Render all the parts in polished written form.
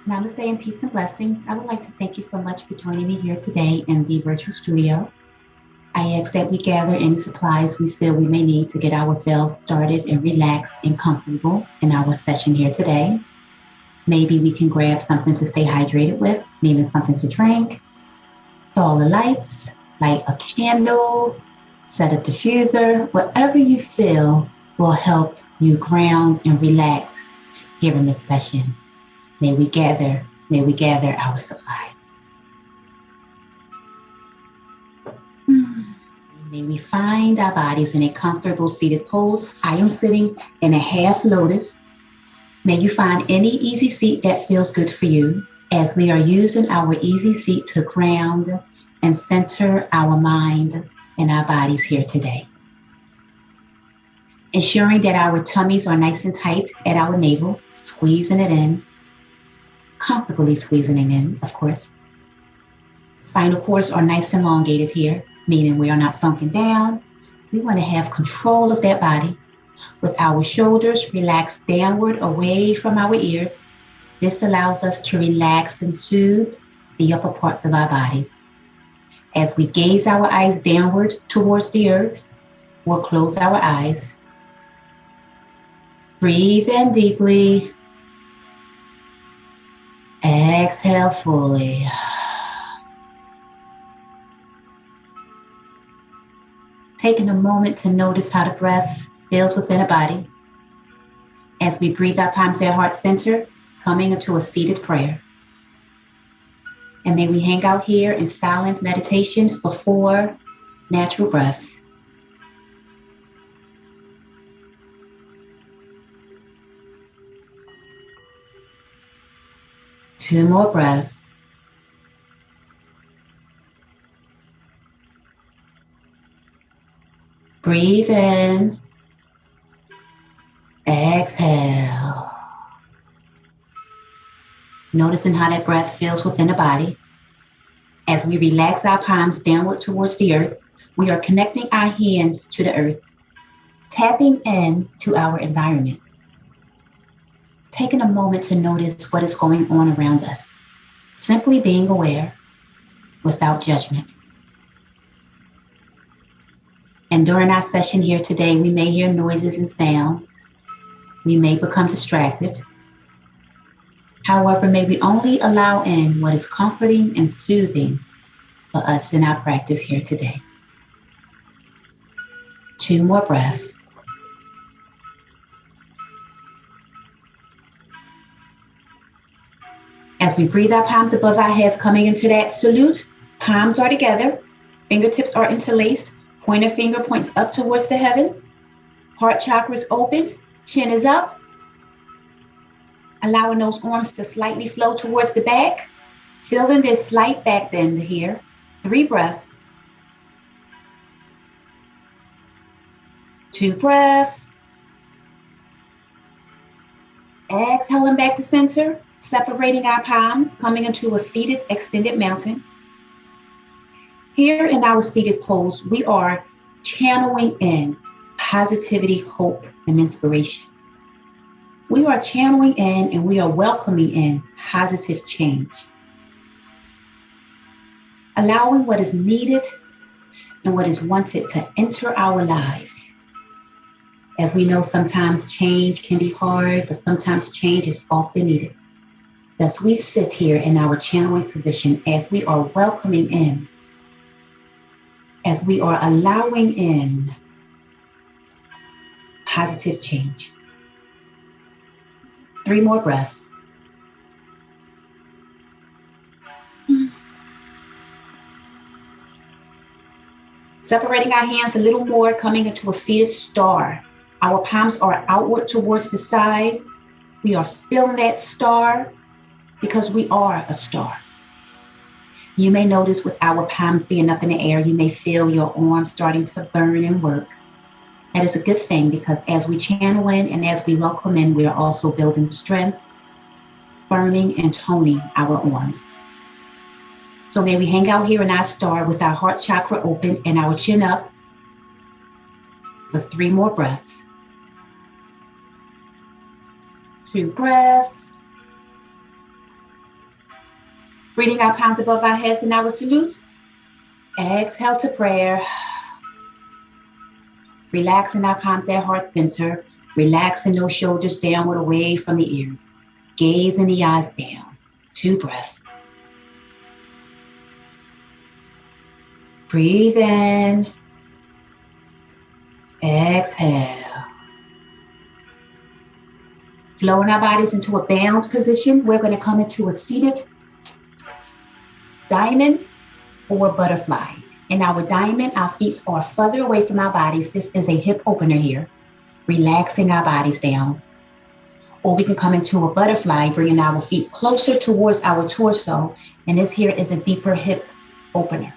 Namaste and peace and blessings. I would like to thank you so much for joining me here today in the virtual studio. I ask that we gather any supplies we feel we may need to get ourselves started and relaxed and comfortable in our session here today. Maybe we can grab something to stay hydrated with, maybe something to drink, all the lights, light a candle, set a diffuser, whatever you feel will help you ground and relax here in this session. May we gather our supplies. May we find our bodies in a comfortable seated pose. I am sitting in a half lotus. May you find any easy seat that feels good for you as we are using our easy seat to ground and center our mind and our bodies here today. Ensuring that our tummies are nice and tight at our navel, squeezing it in. Comfortably squeezing it in, of course. Spinal cords are nice and elongated here, meaning we are not sunken down. We want to have control of that body with our shoulders relaxed downward away from our ears. This allows us to relax and soothe the upper parts of our bodies. As we gaze our eyes downward towards the earth, we'll close our eyes. Breathe in deeply. Exhale fully. Taking a moment to notice how the breath feels within the body. As we breathe our palms at heart center, coming into a seated prayer. And may we hang out here in silent meditation for 4 natural breaths. Two more breaths. Breathe in. Exhale. Noticing how that breath feels within the body. As we relax our palms downward towards the earth, we are connecting our hands to the earth, tapping in to our environment. Taking a moment to notice what is going on around us. Simply being aware without judgment. And during our session here today, we may hear noises and sounds. We may become distracted. However, may we only allow in what is comforting and soothing for us in our practice here today. 2 more breaths. As we breathe our palms above our heads, coming into that salute, palms are together, fingertips are interlaced, pointer finger points up towards the heavens, heart chakra is opened, chin is up, allowing those arms to slightly flow towards the back, feeling this slight back bend here. 3 breaths. 2 breaths. Exhaling back to center. Separating our palms, coming into a seated extended mountain. Here in our seated pose, we are channeling in positivity, hope, and inspiration. We are channeling in and we are welcoming in positive change. Allowing what is needed and what is wanted to enter our lives. As we know, sometimes change can be hard, but sometimes change is often needed. Thus, we sit here in our channeling position as we are welcoming in, as we are allowing in positive change. 3 more breaths. Separating our hands a little more, coming into a seated star. Our palms are outward towards the side. We are feeling that star, because we are a star. You may notice with our palms being up in the air, you may feel your arms starting to burn and work. That is a good thing because as we channel in and as we welcome in, we are also building strength, firming and toning our arms. So may we hang out here in our star with our heart chakra open and our chin up for 3 more breaths. 2 breaths. Breathing our palms above our heads in our salute. Exhale to prayer. Relaxing our palms at heart center. Relaxing those shoulders downward away from the ears. Gaze in the eyes down. 2 breaths. Breathe in. Exhale. Flowing our bodies into a balanced position. We're going to come into a seated diamond or butterfly. In our diamond, our feet are further away from our bodies. This is a hip opener here, relaxing our bodies down. Or we can come into a butterfly, bringing our feet closer towards our torso. And this here is a deeper hip opener.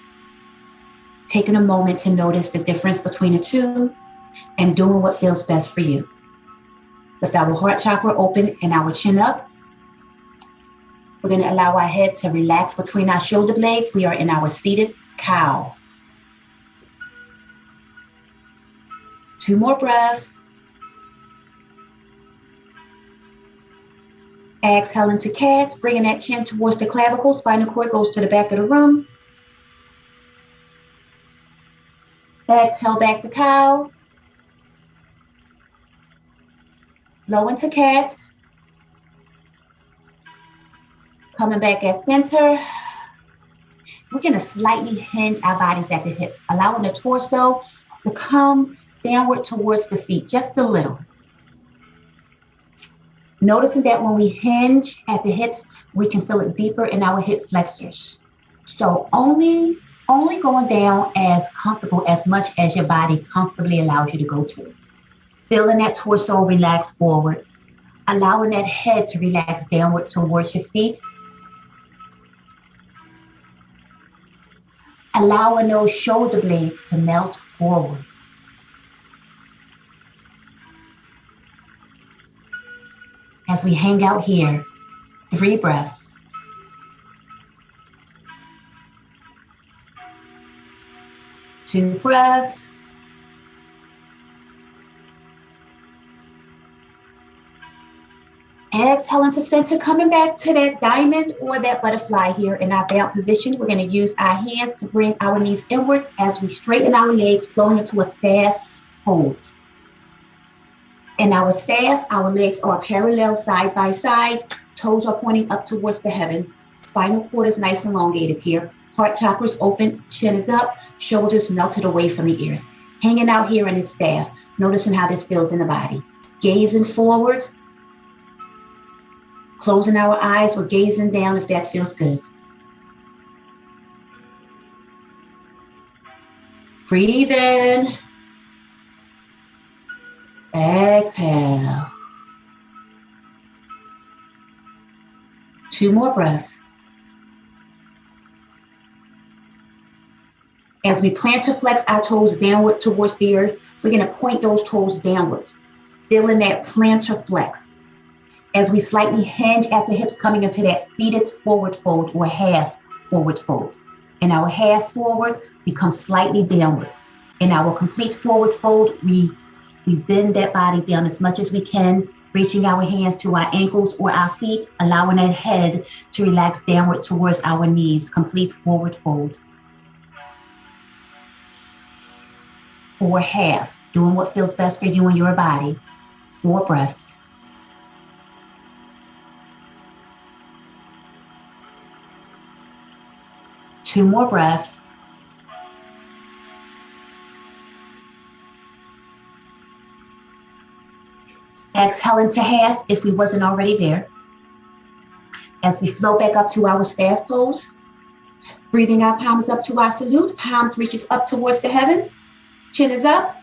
Taking a moment to notice the difference between the two and doing what feels best for you. With our heart chakra open and our chin up, we're going to allow our head to relax between our shoulder blades. We are in our seated cow. 2 more breaths. Exhale into cat, bringing that chin towards the clavicle. Spinal cord goes to the back of the room. Exhale back to cow. Flow into cat. Coming back at center. We're going to slightly hinge our bodies at the hips, allowing the torso to come downward towards the feet, just a little. Noticing that when we hinge at the hips, we can feel it deeper in our hip flexors. So only going down as comfortable, as much as your body comfortably allows you to go to. Feeling that torso relax forward, allowing that head to relax downward towards your feet. Allowing those shoulder blades to melt forward. As we hang out here, 3 breaths. Two breaths. Exhale into center, coming back to that diamond or that butterfly here in our bound position. We're going to use our hands to bring our knees inward as we straighten our legs, flowing into a staff pose. In our staff, our legs are parallel side by side. Toes are pointing up towards the heavens. Spinal cord is nice and elongated here. Heart chakra is open, chin is up, shoulders melted away from the ears. Hanging out here in this staff, noticing how this feels in the body. Gazing forward. Closing our eyes or gazing down if that feels good. Breathe in. Exhale. 2 more breaths. As we plan to flex our toes downward towards the earth, we're going to point those toes downward, feeling that plantar flex. As we slightly hinge at the hips, coming into that seated forward fold or half forward fold. And our half forward becomes slightly downward. In our complete forward fold, we bend that body down as much as we can, reaching our hands to our ankles or our feet, allowing that head to relax downward towards our knees. Complete forward fold. Or half, doing what feels best for you and your body. 4 breaths. Two more breaths. Exhale into half if we wasn't already there. As we flow back up to our staff pose, breathing our palms up to our salute. Palms reaches up towards the heavens. Chin is up.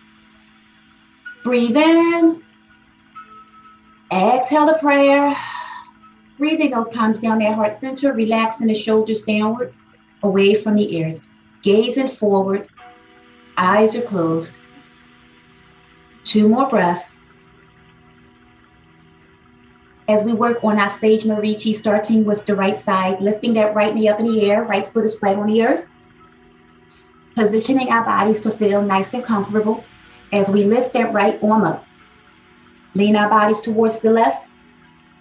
Breathe in. Exhale to prayer. Breathing those palms down that heart center, relaxing the shoulders downward, away from the ears. Gazing forward. Eyes are closed. 2 more breaths. As we work on our sage marichi, starting with the right side, lifting that right knee up in the air, right foot is flat on the earth. Positioning our bodies to feel nice and comfortable as we lift that right arm up. Lean our bodies towards the left.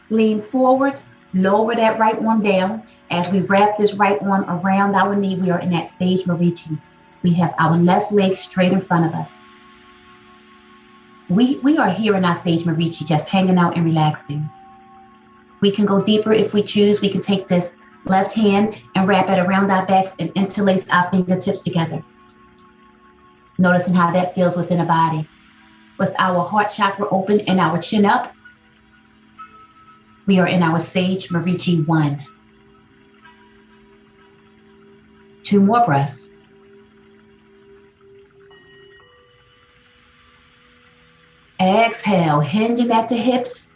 Lean forward, Lower that right arm down. As we wrap this right arm around our knee, we are in that sage marichi. We have our left leg straight in front of us. We are here in our sage marichi, just hanging out and relaxing. We can go deeper if we choose. We can take this left hand and wrap it around our backs and interlace our fingertips together. Noticing how that feels within the body. With our heart chakra open and our chin up, we are in our sage marichi 1. 2 more breaths. Exhale, hinging at the hips.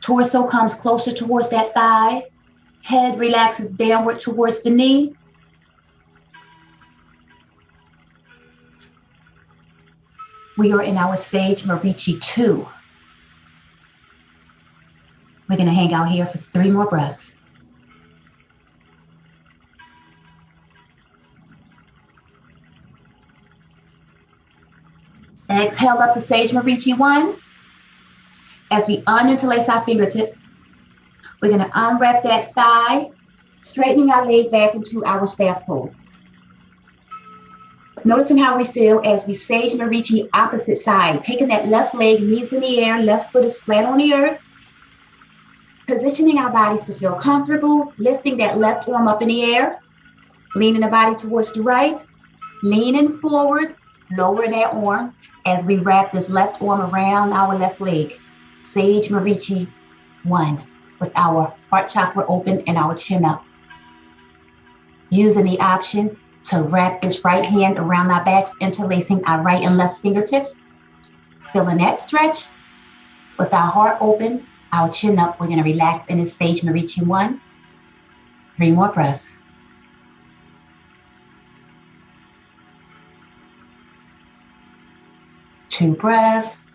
Torso comes closer towards that thigh. Head relaxes downward towards the knee. We are in our sage marichi 2. We're going to hang out here for 3 more breaths. Exhale up to sage marichi 1. As we uninterlace our fingertips, we're going to unwrap that thigh, straightening our leg back into our staff pose. Noticing how we feel as we sage marichi opposite side, taking that left leg, knees in the air, left foot is flat on the earth. Positioning our bodies to feel comfortable, lifting that left arm up in the air, leaning the body towards the right, leaning forward, lowering that arm as we wrap this left arm around our left leg. Sage marichi 1 with our heart chakra open and our chin up. Using the option to wrap this right hand around our backs, interlacing our right and left fingertips. Feeling that stretch with our heart open, our chin up. We're going to relax in this sage marichi 1. 3 more breaths. Two breaths.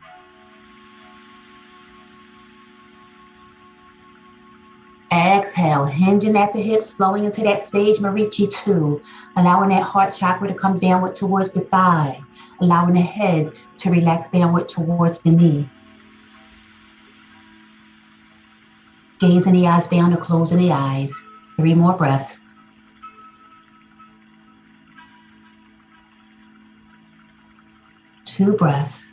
Exhale, hinging at the hips, flowing into that sage marichi 2, allowing that heart chakra to come downward towards the thigh, allowing the head to relax downward towards the knee. Gazing the eyes down to closing the eyes. 3 more breaths. Two breaths.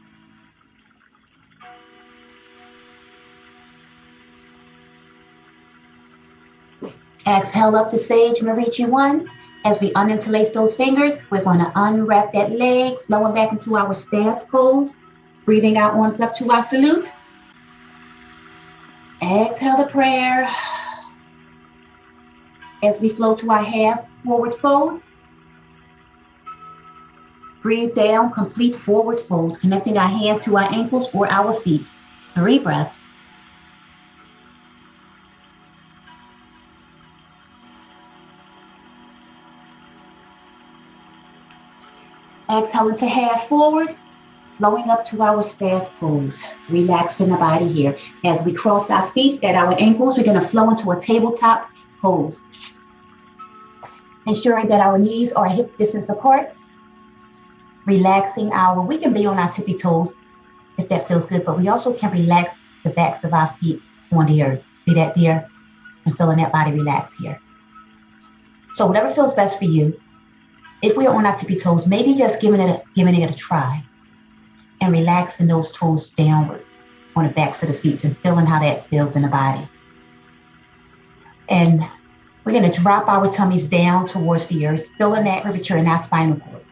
Exhale up to sage marichi 1. As we uninterlace those fingers, we're going to unwrap that leg, flowing back into our staff pose, breathing our arms up to our salute. Exhale the prayer. As we flow to our half forward fold. Breathe down, complete forward fold, connecting our hands to our ankles or our feet. 3 breaths. Exhale into half forward, flowing up to our staff pose, relaxing the body here. As we cross our feet at our ankles, we're going to flow into a tabletop pose. Ensuring that our knees are hip distance apart. Relaxing we can be on our tippy toes if that feels good, but we also can relax the backs of our feet on the earth. See that there? And feeling that body relax here. So whatever feels best for you. If we are on our tippy toes, maybe just giving it a try and relaxing those toes downward on the backs of the feet and feeling how that feels in the body. And we're going to drop our tummies down towards the earth, feeling that curvature in our spinal cord.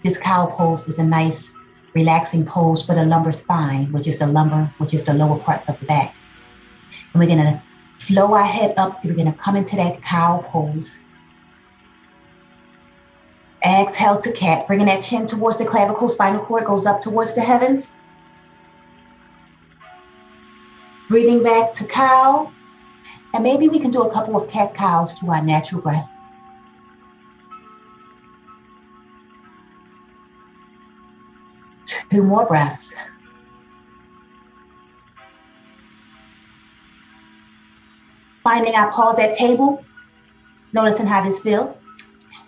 This cow pose is a nice, relaxing pose for the lumbar spine, which is the lower parts of the back. And we're going to flow our head up. We're going to come into that cow pose. Exhale to cat, bringing that chin towards the clavicle, spinal cord goes up towards the heavens. Breathing back to cow. And maybe we can do a couple of cat cows to our natural breath. Two more breaths. Finding our pause at table, noticing how this feels.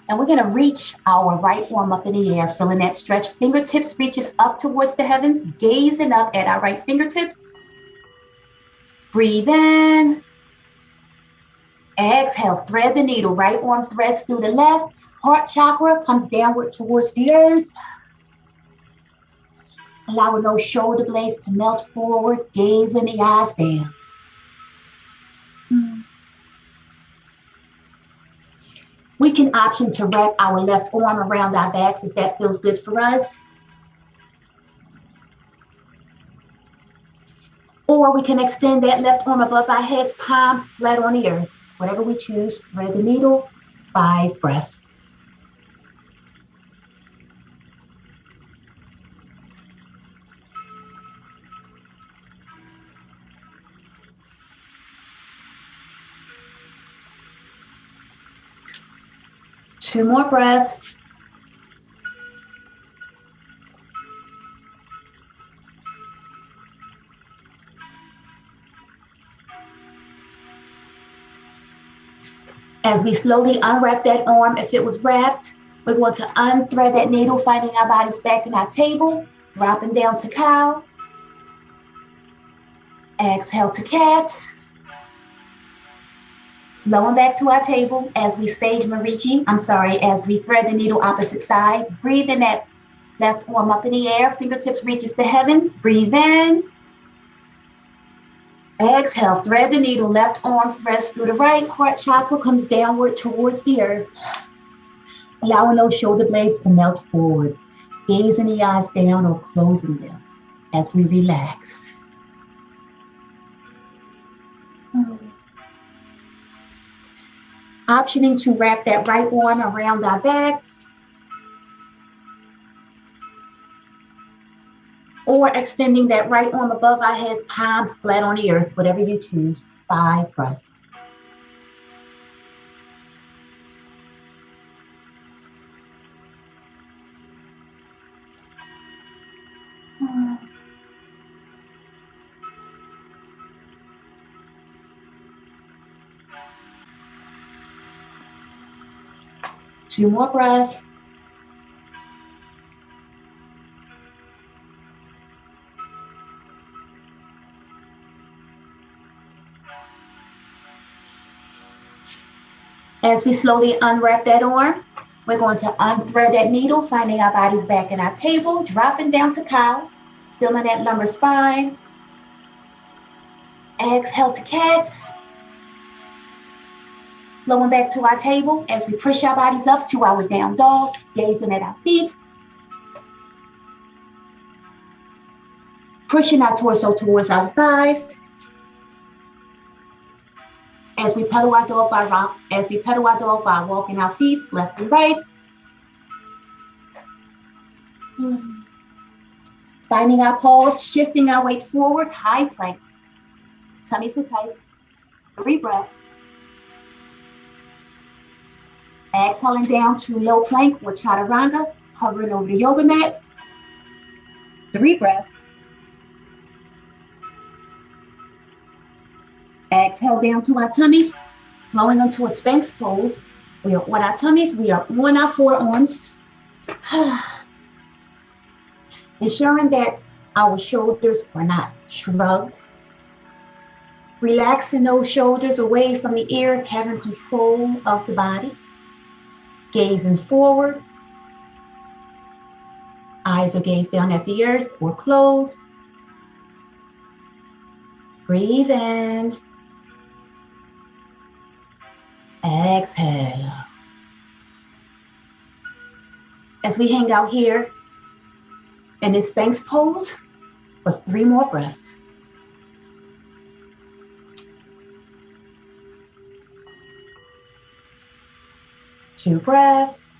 And we're going to reach our right arm up in the air, feeling that stretch. Fingertips reaches up towards the heavens, gazing up at our right fingertips. Breathe in. Exhale, thread the needle. Right arm threads through the left. Heart chakra comes downward towards the earth. Allowing those shoulder blades to melt forward. Gaze in the eyes down. We can option to wrap our left arm around our backs if that feels good for us. Or we can extend that left arm above our heads, palms flat on the earth. Whatever we choose, thread the needle, 5 breaths. Two more breaths. As we slowly unwrap that arm, if it was wrapped, we're going to unthread that needle, finding our bodies back in our table, dropping down to cow. Exhale to cat. Flowing back to our table as we sage marichi, as we thread the needle opposite side. Breathe in that left arm up in the air, fingertips reaches the heavens. Breathe in. Exhale, thread the needle, left arm threads through the right, heart chakra comes downward towards the earth. Allowing those shoulder blades to melt forward. Gazing the eyes down or closing them as we relax. Optioning to wrap that right arm around our backs. Or extending that right arm above our heads, palms flat on the earth, whatever you choose. 5 breaths. Two more breaths. As we slowly unwrap that arm, we're going to unthread that needle, finding our bodies back in our table, dropping down to cow, feeling that lumbar spine. Exhale to cat. Flowing back to our table as we push our bodies up to our down dog, gazing at our feet. Pushing our torso towards our thighs. As we pedal our dog by walking our feet left and right. Finding our pause, shifting our weight forward, high plank. Tummy sit tight. 3 breaths. Exhaling down to low plank or chaturanga, hovering over the yoga mat. 3 breaths. Exhale down to our tummies, flowing into a sphinx pose. We are on our tummies, we are on our forearms. Ensuring that our shoulders are not shrugged. Relaxing those shoulders away from the ears, having control of the body. Gazing forward. Eyes are gazed down at the earth or closed. Breathe in. Exhale. As we hang out here in this Sphinx pose for 3 more breaths. Two breaths.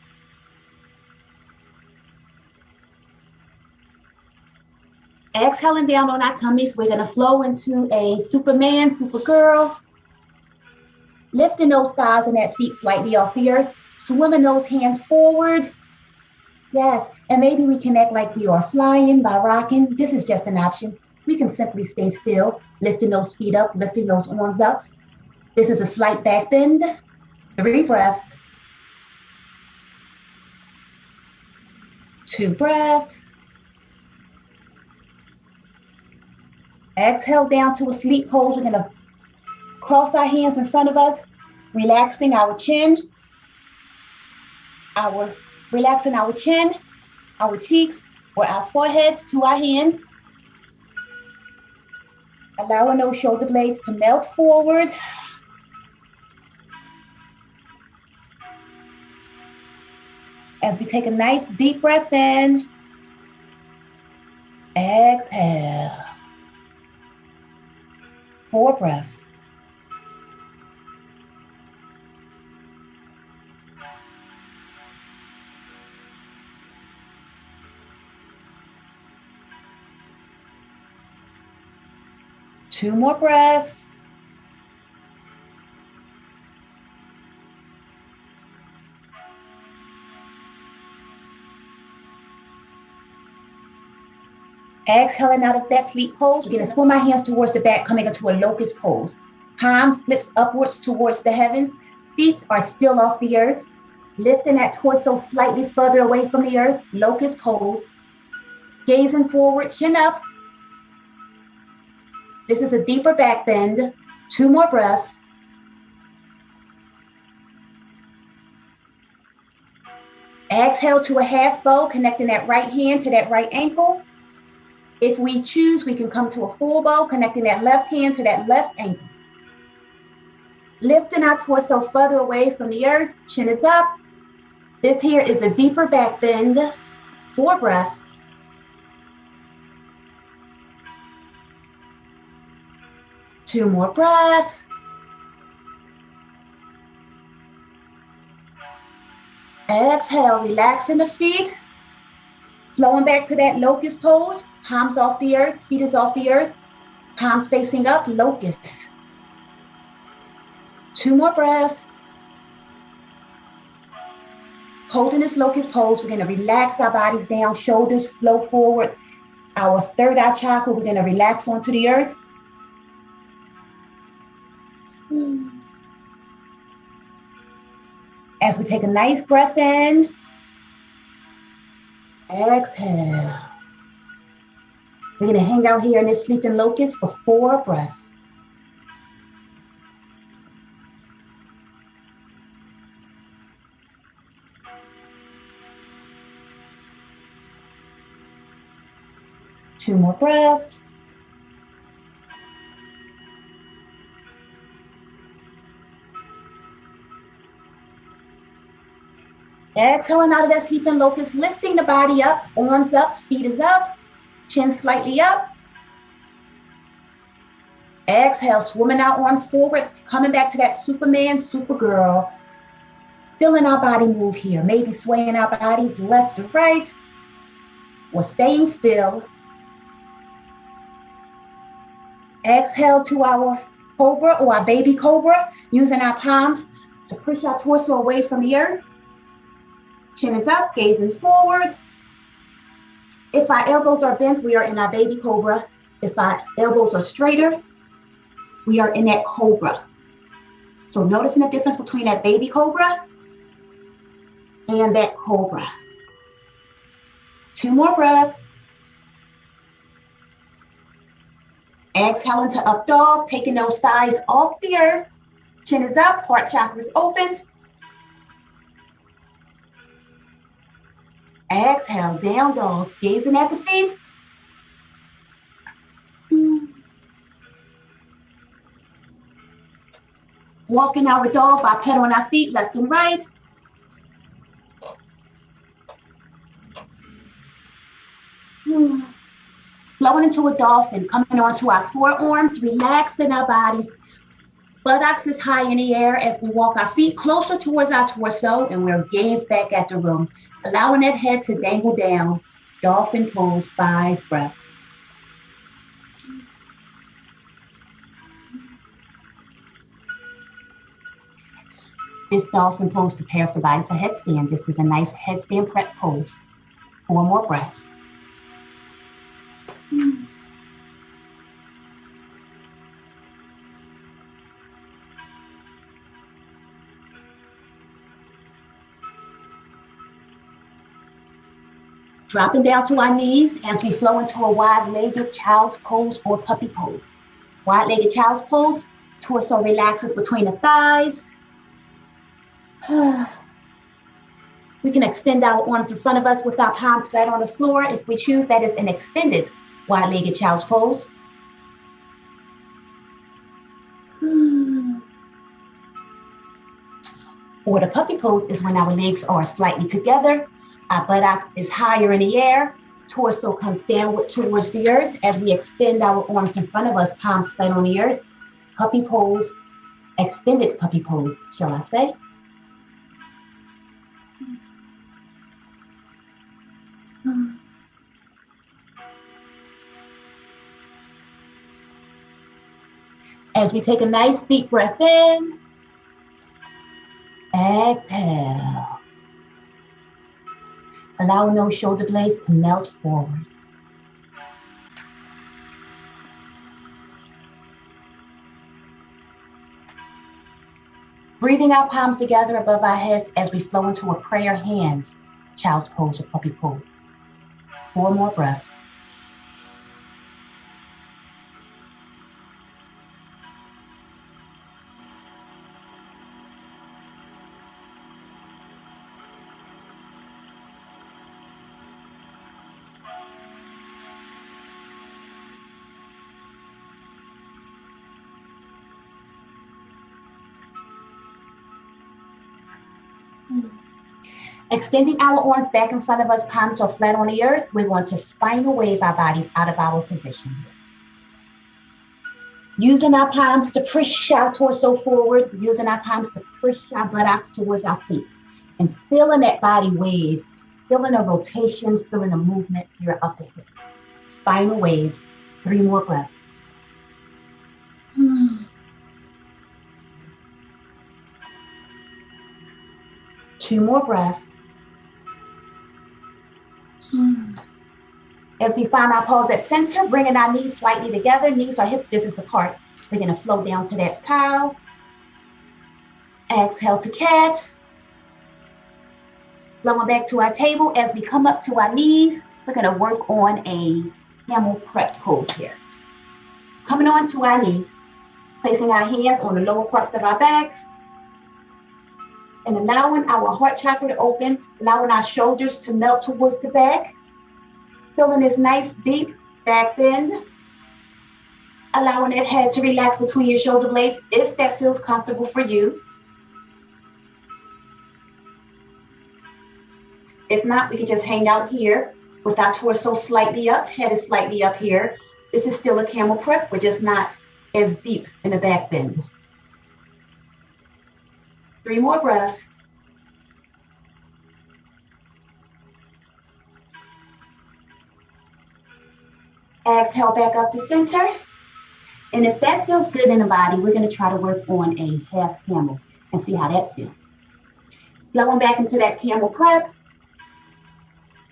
Exhaling down on our tummies, we're going to flow into a Superman, Supergirl. Lifting those thighs and that feet slightly off the earth. Swimming those hands forward. Yes, and maybe we can act like we are flying by rocking. This is just an option. We can simply stay still, lifting those feet up, lifting those arms up. This is a slight back bend. 3 breaths. 2 breaths. Exhale down to a sleep pose. We're going to cross our hands in front of us, relaxing our chin, our cheeks, or our foreheads to our hands. Allowing those shoulder blades to melt forward. As we take a nice deep breath in, exhale. 4 breaths. Two more breaths. Exhaling out of that sleep pose, we're going to swing my hands towards the back, coming into a locust pose. Palms, lips upwards towards the heavens. Feet are still off the earth. Lifting that torso slightly further away from the earth, locust pose. Gazing forward, chin up. This is a deeper back bend. 2 more breaths. Exhale to a half bow, connecting that right hand to that right ankle. If we choose, we can come to a full bow, connecting that left hand to that left ankle. Lifting our torso further away from the earth, chin is up. This here is a deeper back bend. 4 breaths. Two more breaths. Exhale, relaxing the feet. Flowing back to that locust pose. Palms off the earth, feet is off the earth. Palms facing up, locust. 2 more breaths. Holding this locust pose, we're going to relax our bodies down, shoulders flow forward. Our third eye chakra, we're going to relax onto the earth. As we take a nice breath in, exhale. We're going to hang out here in this sleeping locust for 4 breaths. Two more breaths. Exhaling out of that sleeping locust, lifting the body up, arms up, feet is up, chin slightly up. Exhale, swimming our arms forward, coming back to that Superman, Supergirl. Feeling our body move here, maybe swaying our bodies left to right, or staying still. Exhale to our Cobra or our baby Cobra, using our palms to push our torso away from the earth. Chin is up, gazing forward. If our elbows are bent, we are in our baby Cobra. If our elbows are straighter, we are in that Cobra. So noticing the difference between that baby Cobra and that Cobra. 2 more breaths. Exhaling to up dog, taking those thighs off the earth. Chin is up, heart chakra is open. Exhale, down dog, gazing at the feet. Walking our dog by pedaling our feet left and right. Flowing into a dolphin, coming onto our forearms, relaxing our bodies. Buttocks is high in the air as we walk our feet closer towards our torso and we'll gaze back at the room, allowing that head to dangle down. Dolphin pose, 5 breaths. This dolphin pose prepares the body for headstand. This is a nice headstand prep pose. 4 more breaths. Dropping down to our knees as we flow into a wide-legged child's pose or puppy pose. Wide-legged child's pose, torso relaxes between the thighs. We can extend our arms in front of us with our palms flat on the floor. If we choose, that is an extended wide-legged child's pose. Or the puppy pose is when our legs are slightly together. Our buttocks is higher in the air. Torso comes downward towards the earth as we extend our arms in front of us, palms flat on the earth. Puppy pose, extended puppy pose, shall I say. As we take a nice deep breath in, exhale. Allow those shoulder blades to melt forward. Breathing our palms together above our heads as we flow into a prayer hands, child's pose or puppy pose. 4 more breaths. Extending our arms back in front of us, palms are flat on the earth. We're going to spinal wave our bodies out of our position. Using our palms to push our torso forward, using our palms to push our buttocks towards our feet, and feeling that body wave, feeling the rotations, feeling the movement here of the hip. Spinal wave, 3 more breaths. 2 more breaths. As we find our pause at center, bringing our knees slightly together, knees are hip distance apart. We're going to flow down to that cow. Exhale to cat. Flowing back to our table. As we come up to our knees, we're going to work on a camel prep pose here. Coming on to our knees, placing our hands on the lower parts of our backs, and allowing our heart chakra to open, allowing our shoulders to melt towards the back. Feeling this nice deep back bend. Allowing that head to relax between your shoulder blades if that feels comfortable for you. If not, we can just hang out here with our torso slightly up, head is slightly up here. This is still a camel prep, but just not as deep in the back bend. 3 more breaths. Exhale back up to center. And if that feels good in the body, we're going to try to work on a half camel and see how that feels. Flowing back into that camel prep.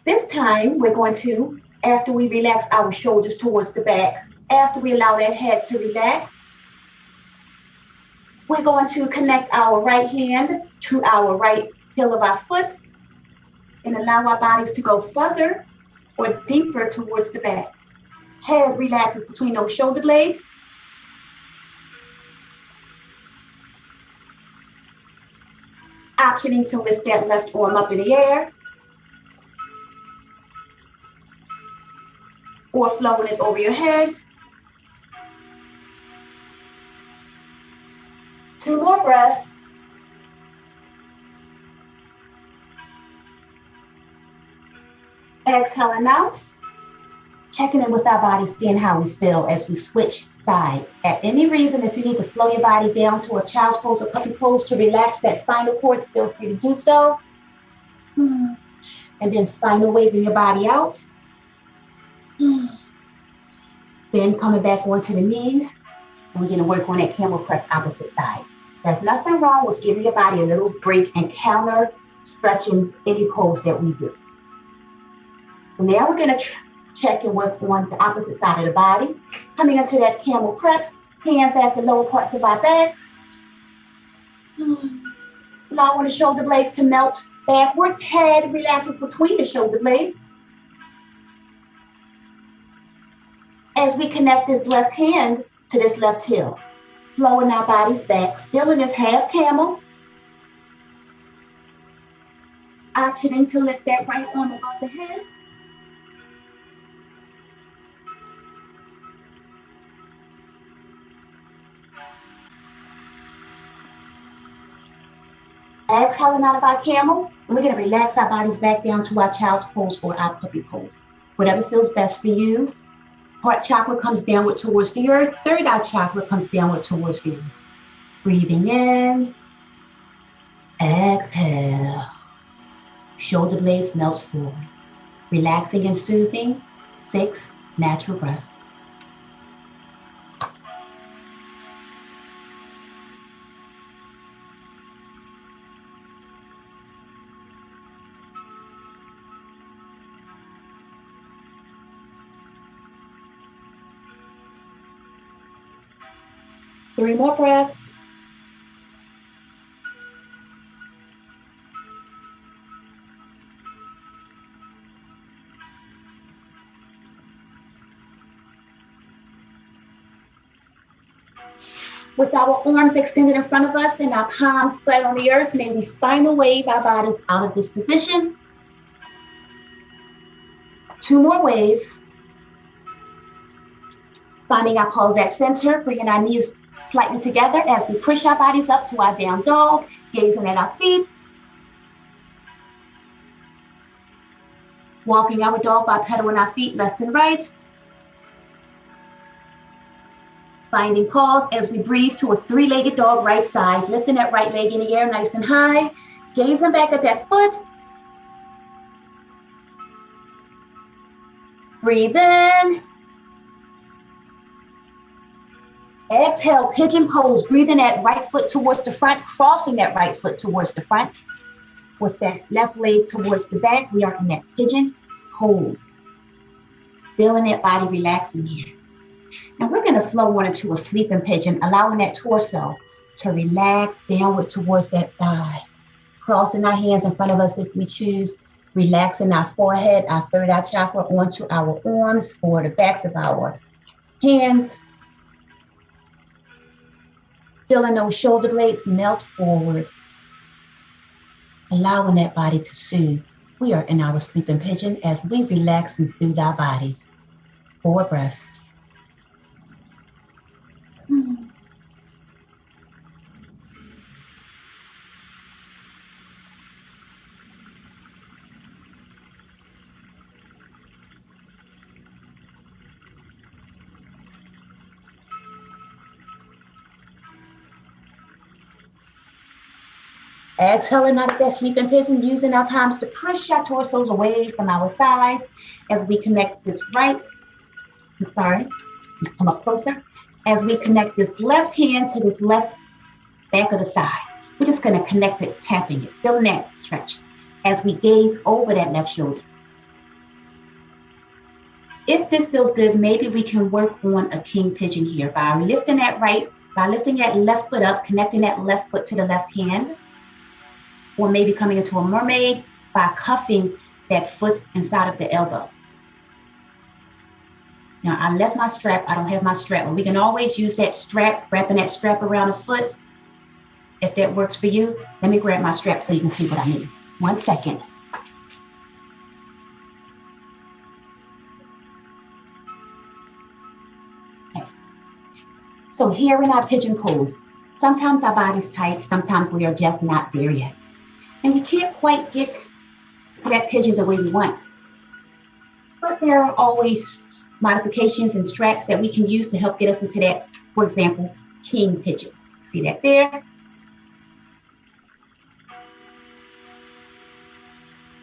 This time, we're going to, after we relax our shoulders towards the back, after we allow that head to relax, we're going to connect our right hand to our right heel of our foot and allow our bodies to go further or deeper towards the back. Head relaxes between those shoulder blades. Optioning to lift that left arm up in the air. Or flowing it over your head. 2 more breaths. Exhaling out. Checking in with our body, seeing how we feel as we switch sides. At any reason, if you need to flow your body down to a child's pose or puppy pose to relax that spinal cord, feel free to do so. And then spinal waving your body out. Then coming back onto the knees, and we're going to work on that camel prep opposite side. There's nothing wrong with giving your body a little break and counter stretching any pose that we do. So now we're going to check and work on the opposite side of the body. Coming into that camel prep, hands at the lower parts of our backs. Allowing the shoulder blades to melt backwards. Head relaxes between the shoulder blades. As we connect this left hand to this left heel, flowing our bodies back, feeling this half camel. Optioning to lift that right arm above the head. Exhaling out of our camel, and we're going to relax our bodies back down to our child's pose or our puppy pose. Whatever feels best for you. Heart chakra comes downward towards the earth. Third eye chakra comes downward towards the earth. Breathing in. Exhale. Shoulder blades melts forward. Relaxing and soothing. 6 natural breaths. Three more breaths. With our arms extended in front of us and our palms flat on the earth, may we spinal wave our bodies out of this position. 2 more waves. Finding our pose at center, bringing our knees slightly together as we push our bodies up to our down dog, gazing at our feet. Walking our dog by pedaling our feet left and right. Finding pause as we breathe to a 3-legged dog right side, lifting that right leg in the air nice and high, gazing back at that foot. Breathe in. Exhale, pigeon pose, breathing that right foot towards the front, crossing that right foot towards the front. With that left leg towards the back, we are in that pigeon pose. Feeling that body relaxing here. And we're going to flow on into a sleeping pigeon, allowing that torso to relax downward towards that thigh. Crossing our hands in front of us if we choose. Relaxing our forehead, our third eye chakra onto our arms or the backs of our hands. Feeling those shoulder blades melt forward. Allowing that body to soothe. We are in our sleeping pigeon as we relax and soothe our bodies. 4 breaths. Exhaling out of that sleeping pigeon, using our palms to push our torsos away from our thighs as we connect this come up closer. As we connect this left hand to this left back of the thigh. We're just going to connect it, tapping it, feeling that stretch as we gaze over that left shoulder. If this feels good, maybe we can work on a king pigeon here by lifting that left foot up, connecting that left foot to the left hand. Or maybe coming into a mermaid by cuffing that foot inside of the elbow. Now I left my strap, I don't have my strap, but we can always use that strap, wrapping that strap around the foot. If that works for you, let me grab my strap so you can see what I mean. 1 second. Okay. So here in our pigeon pose, sometimes our body's tight, sometimes we are just not there yet. And we can't quite get to that pigeon the way we want. But there are always modifications and straps that we can use to help get us into that, for example, king pigeon. See that there?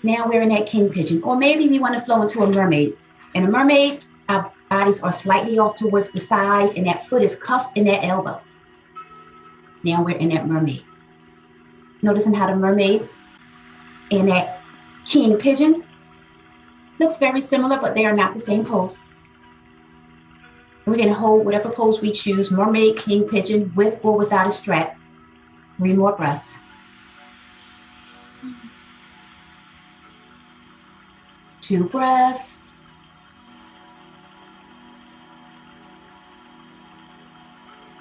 Now we're in that king pigeon. Or maybe we want to flow into a mermaid. In a mermaid, our bodies are slightly off towards the side and that foot is cuffed in that elbow. Now we're in that mermaid. Noticing how the mermaid and that king pigeon looks very similar, but they are not the same pose. We're going to hold whatever pose we choose, mermaid, king pigeon, with or without a strap. 3 more breaths. Two breaths.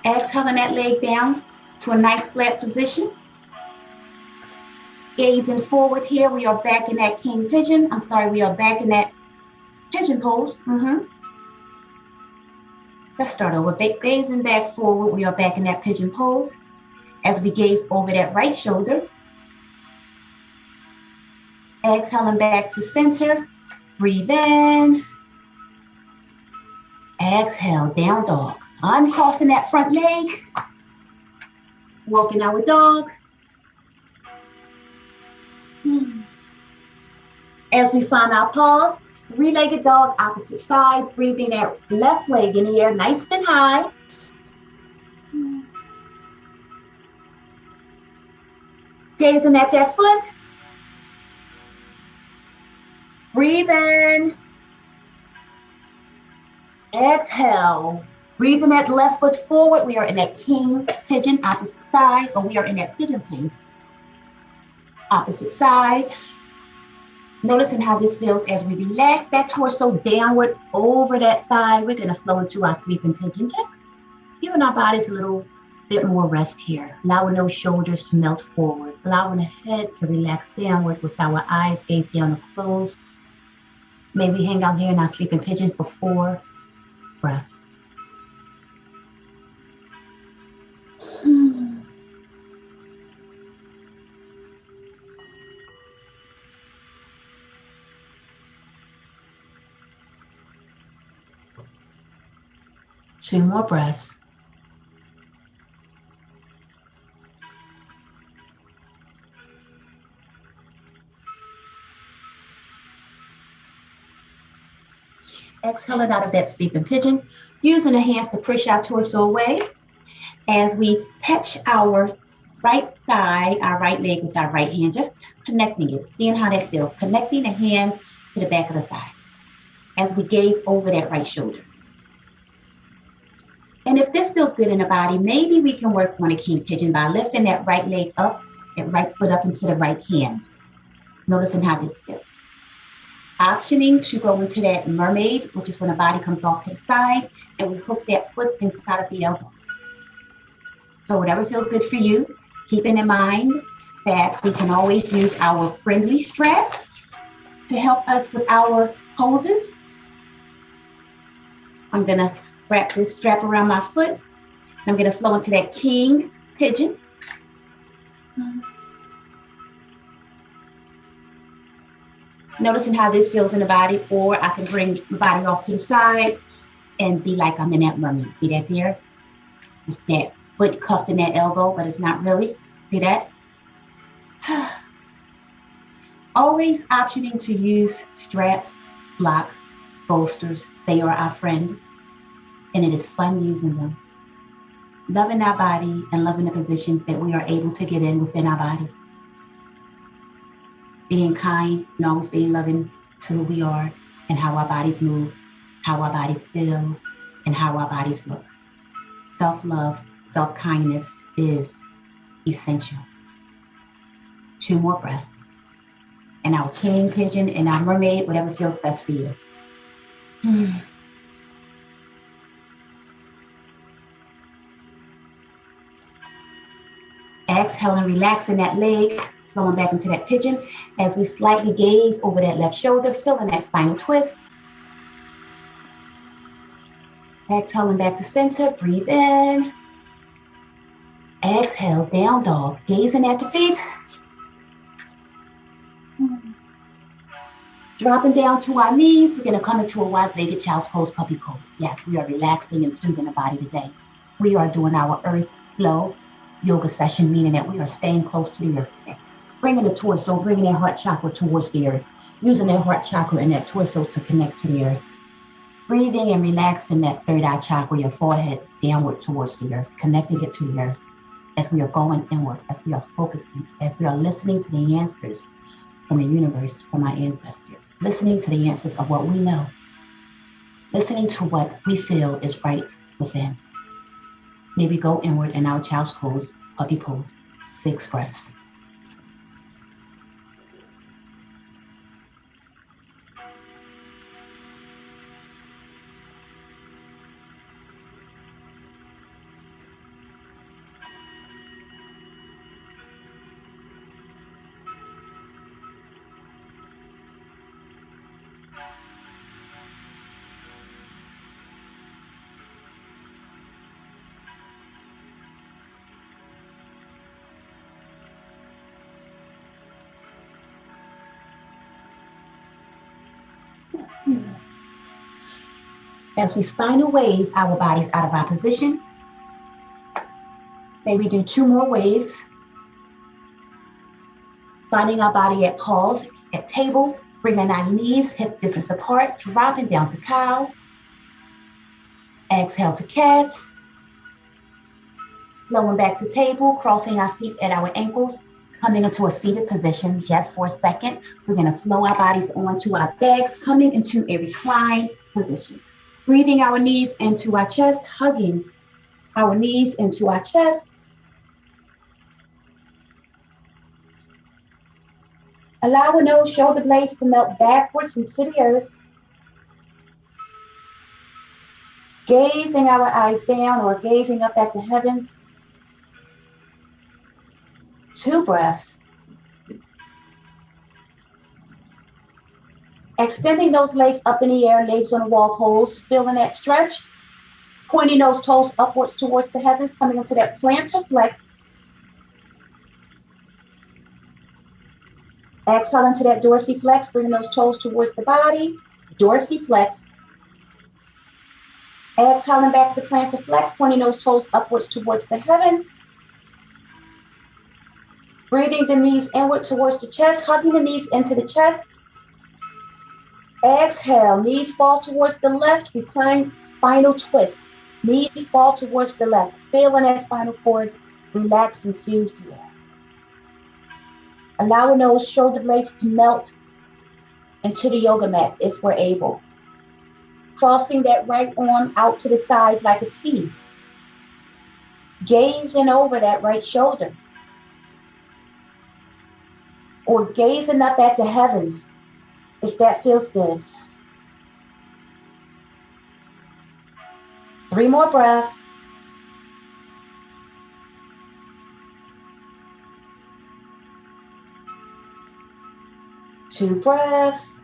Exhaling that leg down to a nice flat position. Gazing forward here, we are back in that king pigeon. I'm sorry, we are back in that pigeon pose. Let's start over. Gazing back forward, we are back in that pigeon pose. As we gaze over that right shoulder, exhaling back to center, breathe in, exhale, down dog. Uncrossing that front leg, walking our dog. As we find our pause, three-legged dog, opposite side, breathing that left leg in the air, nice and high. Gazing at that foot. Breathe in. Exhale. Breathing that left foot forward. We are in that king pigeon, opposite side, or we are in that pigeon pose. Opposite side. Noticing how this feels as we relax that torso downward over that thigh. We're going to flow into our sleeping pigeon, just giving our bodies a little bit more rest here. Allowing those shoulders to melt forward. Allowing the head to relax downward with our eyes gazed down or closed. May we hang out here in our sleeping pigeon for 4 breaths. Two more breaths. Exhaling out of that sleeping pigeon, using the hands to push our torso away as we touch our right thigh, our right leg with our right hand, just connecting it, seeing how that feels, connecting the hand to the back of the thigh as we gaze over that right shoulder. And if this feels good in the body, maybe we can work on a king pigeon by lifting that right leg up, that right foot up into the right hand. Noticing how this feels. Optioning to go into that mermaid, which is when the body comes off to the side, and we hook that foot inside of the elbow. So whatever feels good for you, keeping in mind that we can always use our friendly strap to help us with our poses. I'm gonna wrap this strap around my foot. I'm gonna flow into that king pigeon. Noticing how this feels in the body, or I can bring the body off to the side and be like I'm in that mermaid. See that there? It's that foot cuffed in that elbow, but it's not really. See that? Always optioning to use straps, blocks, bolsters. They are our friend, and it is fun using them. Loving our body and loving the positions that we are able to get in within our bodies. Being kind and always being loving to who we are and how our bodies move, how our bodies feel, and how our bodies look. Self-love, self-kindness is essential. 2 more breaths. And our king pigeon and our mermaid, whatever feels best for you. Exhaling, relaxing that leg, flowing back into that pigeon as we slightly gaze over that left shoulder, feeling that spinal twist. Exhaling back to center, breathe in. Exhale, down dog, gazing at the feet. Dropping down to our knees, we're gonna come into a wide-legged child's pose, puppy pose. Yes, we are relaxing and soothing the body today. We are doing our earth flow yoga session, meaning that we are staying close to the earth today. Bringing the torso, bringing that heart chakra towards the earth, using that heart chakra and that torso to connect to the earth. Breathing and relaxing that third eye chakra, your forehead downward towards the earth, connecting it to the earth as we are going inward, as we are focusing, as we are listening to the answers from the universe, from our ancestors, listening to the answers of what we know, listening to what we feel is right within. May we go inward in our child's pose, puppy pose, 6 breaths. As we spinal wave our bodies out of our position, may we do 2 more waves. Finding our body at pause, at table, bringing our knees hip distance apart, dropping down to cow. Exhale to cat. Flowing back to table, crossing our feet at our ankles, coming into a seated position just for a second. We're going to flow our bodies onto our backs, coming into a reclined position. Breathing our knees into our chest, hugging our knees into our chest. Allowing those shoulder blades to melt backwards into the earth. Gazing our eyes down or gazing up at the heavens. 2 breaths. Extending those legs up in the air, legs on the wall pose, feeling that stretch. Pointing those toes upwards towards the heavens, coming into that plantar flex. Exhale into that dorsiflex, bringing those toes towards the body. Dorsiflex. Exhaling back to plantar flex, pointing those toes upwards towards the heavens. Breathing the knees inward towards the chest, hugging the knees into the chest. Exhale, knees fall towards the left, reclined spinal twist. Knees fall towards the left, feeling that spinal cord relax and soothe here. Allowing those shoulder blades to melt into the yoga mat if we're able. Crossing that right arm out to the side like a T. Gazing over that right shoulder. Or gazing up at the heavens, if that feels good. 3 more breaths. Two breaths.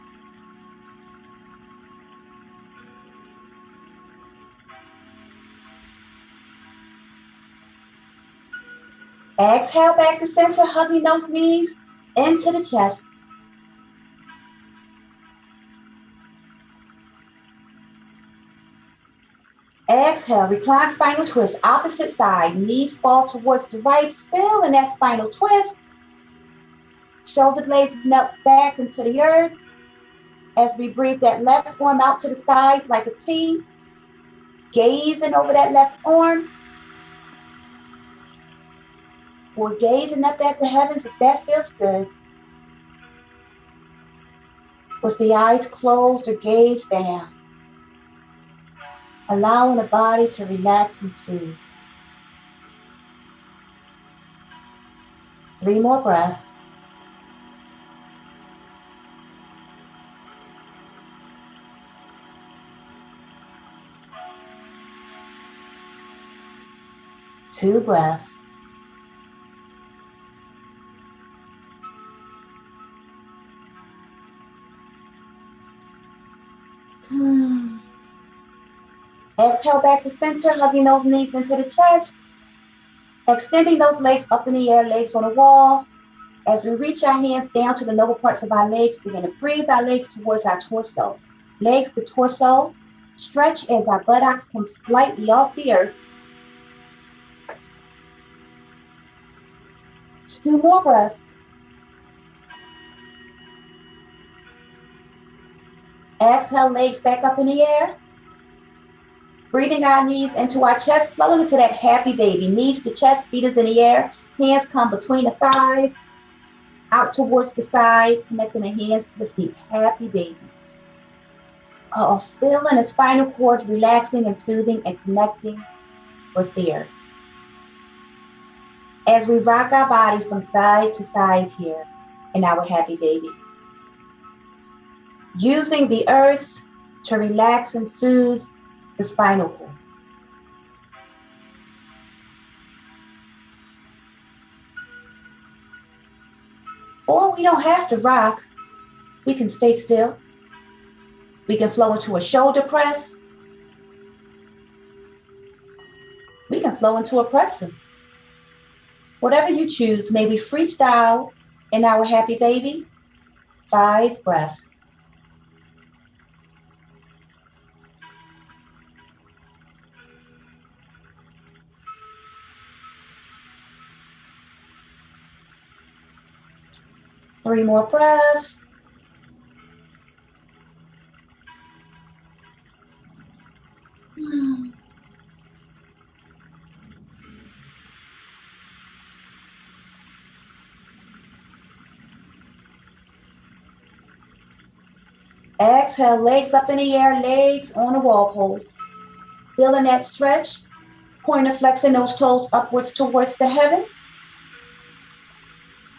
Exhale back to center, hugging those knees into the chest. Exhale, recline spinal twist, opposite side. Knees fall towards the right, feeling that spinal twist. Shoulder blades melt back into the earth as we breathe that left arm out to the side like a T. Gazing over that left arm. Or gazing up at the heavens if that feels good. With the eyes closed or gaze down. Allowing the body to relax and soothe. 3 more breaths. Two breaths. Exhale back to center, hugging those knees into the chest. Extending those legs up in the air, legs on the wall. As we reach our hands down to the lower parts of our legs, we're going to breathe our legs towards our torso. Legs to torso. Stretch as our buttocks come slightly off the earth. 2 more breaths. Exhale, legs back up in the air. Breathing our knees into our chest, flowing into that happy baby. Knees to chest, feet is in the air. Hands come between the thighs, out towards the side, connecting the hands to the feet. Happy baby. Feeling the spinal cord relaxing and soothing and connecting with the earth. As we rock our body from side to side here in our happy baby. Using the earth to relax and soothe the spinal cord. Or we don't have to rock. We can stay still. We can flow into a shoulder press. We can flow into a pretzel. Whatever you choose, may we freestyle in our happy baby. 5 breaths. 3 more breaths. Exhale, legs up in the air, legs on the wall pose. Feeling that stretch, pointing and flexing those toes upwards towards the heavens.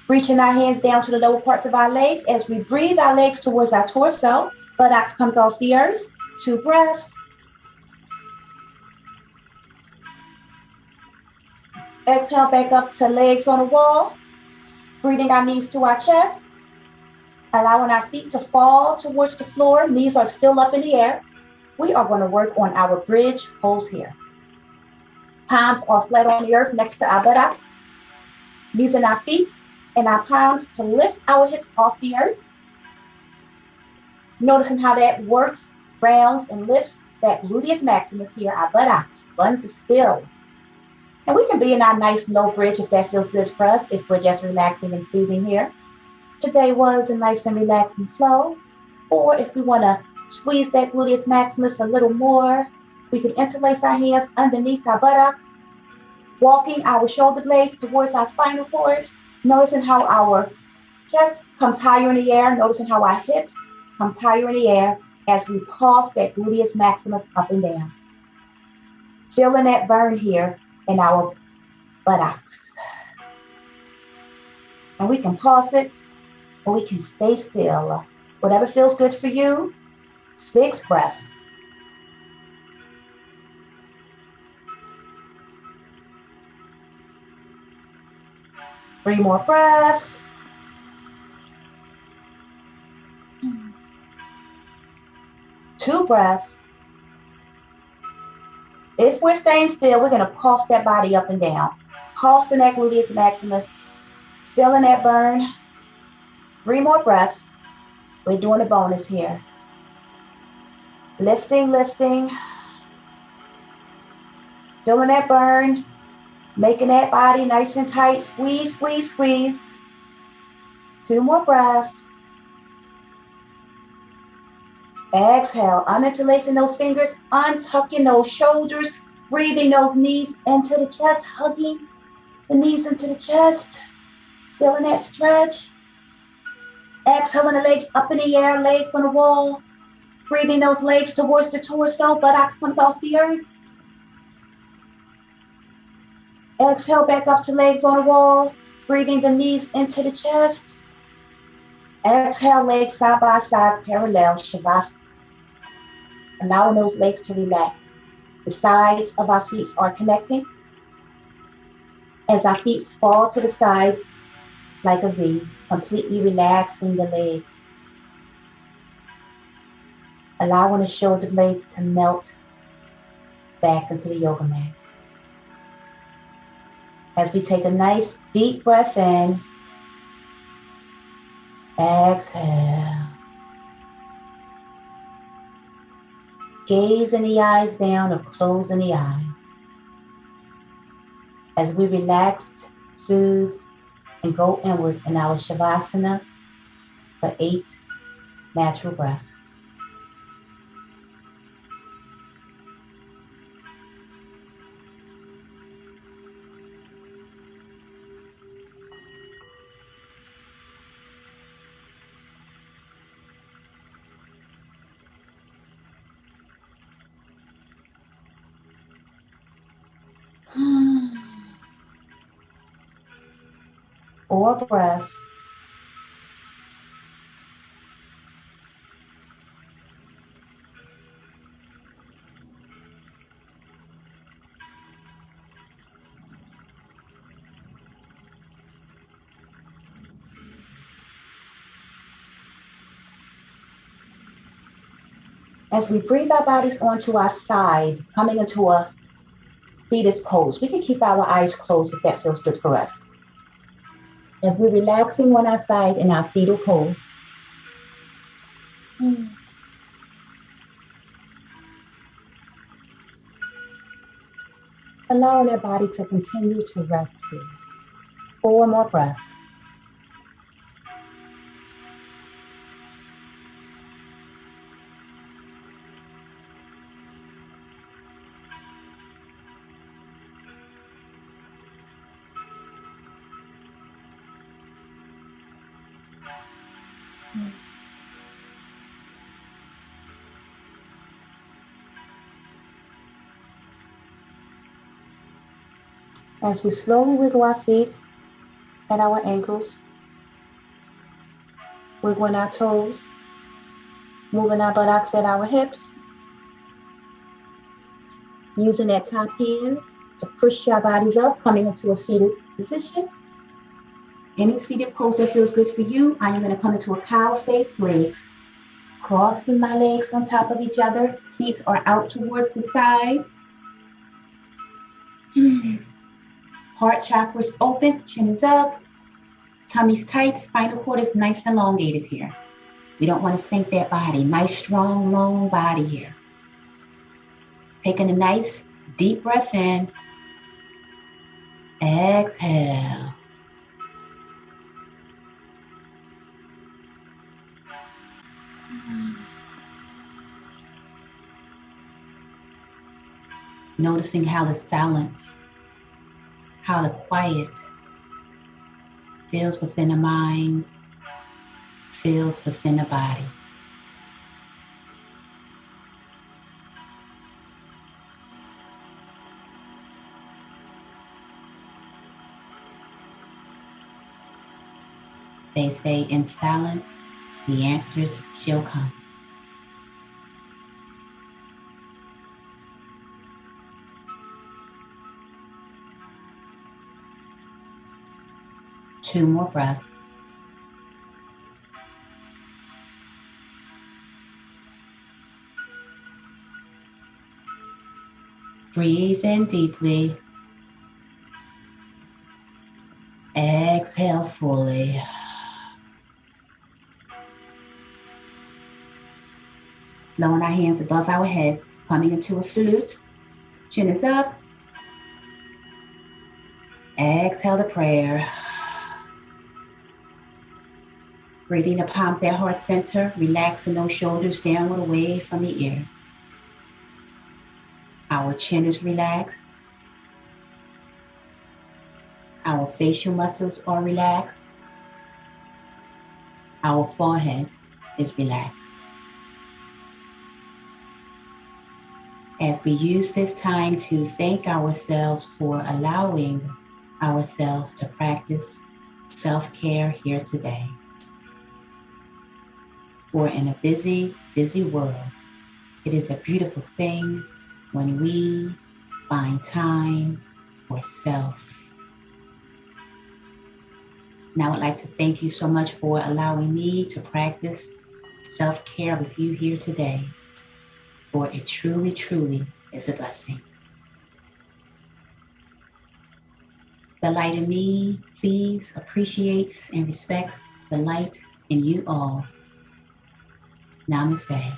Reaching our hands down to the lower parts of our legs. As we breathe our legs towards our torso, buttocks comes off the earth. 2 breaths. Exhale, back up to legs on the wall. Breathing our knees to our chest. Allowing our feet to fall towards the floor. Knees are still up in the air. We are going to work on our bridge pose here. Palms are flat on the earth next to our buttocks. Using our feet and our palms to lift our hips off the earth. Noticing how that works, rounds and lifts that gluteus maximus here, our buttocks. Buns are still. And we can be in our nice low bridge if that feels good for us, if we're just relaxing and soothing here. Today was a nice and relaxing flow. Or if we want to squeeze that gluteus maximus a little more, we can interlace our hands underneath our buttocks, walking our shoulder blades towards our spinal cord, noticing how our chest comes higher in the air, noticing how our hips comes higher in the air as we pulse that gluteus maximus up and down. Feeling that burn here in our buttocks. And we can pulse it, or we can stay still. Whatever feels good for you. 6 breaths. Three more breaths. Two breaths. If we're staying still, we're going to pulse that body up and down. Pulsing that gluteus maximus. Feeling that burn. 3 more breaths. We're doing a bonus here. Lifting, lifting. Feeling that burn. Making that body nice and tight. Squeeze, squeeze, squeeze. 2 more breaths. Exhale, uninterlacing those fingers, untucking those shoulders, breathing those knees into the chest, hugging the knees into the chest. Feeling that stretch. Exhaling the legs up in the air, legs on the wall. Breathing those legs towards the torso, buttocks comes off the earth. Exhale back up to legs on the wall. Breathing the knees into the chest. Exhale, legs side by side, parallel, Savasana. Allowing those legs to relax. The sides of our feet are connecting. As our feet fall to the sides like a V, completely relaxing the leg. Allowing the shoulder blades to melt back into the yoga mat. As we take a nice deep breath in, exhale. Gaze in the eyes down or close in the eyes. As we relax, soothe, and go inward in our Savasana for 8 natural breaths. Or breath. As we breathe our bodies onto our side, coming into a fetus pose, we can keep our eyes closed if that feels good for us. As we're relaxing on our side in our fetal pose. Allowing our body to continue to rest here. 4 more breaths. As we slowly wiggle our feet and our ankles, wiggling our toes, moving our buttocks and our hips, using that top hand to push our bodies up, coming into a seated position. Any seated pose that feels good for you. I am going to come into a cow face, legs, crossing my legs on top of each other. Feet are out towards the side. Heart chakra's open, chin is up, tummy's tight, spinal cord is nice and elongated here. We don't want to sink that body. Nice, strong, long body here. Taking a nice deep breath in. Exhale. Noticing how the silence, how the quiet feels within the mind, feels within the body. They say in silence, the answers shall come. Two more breaths. Breathe in deeply. Exhale fully. Flowing our hands above our heads, coming into a salute. Chin is up. Exhale the prayer. Breathing the palms at heart center, relaxing those shoulders downward away from the ears. Our chin is relaxed. Our facial muscles are relaxed. Our forehead is relaxed. As we use this time to thank ourselves for allowing ourselves to practice self-care here today. For in a busy, busy world, it is a beautiful thing when we find time for self. Now I'd like to thank you so much for allowing me to practice self-care with you here today. For it truly, truly is a blessing. The light in me sees, appreciates, and respects the light in you all. Namaste.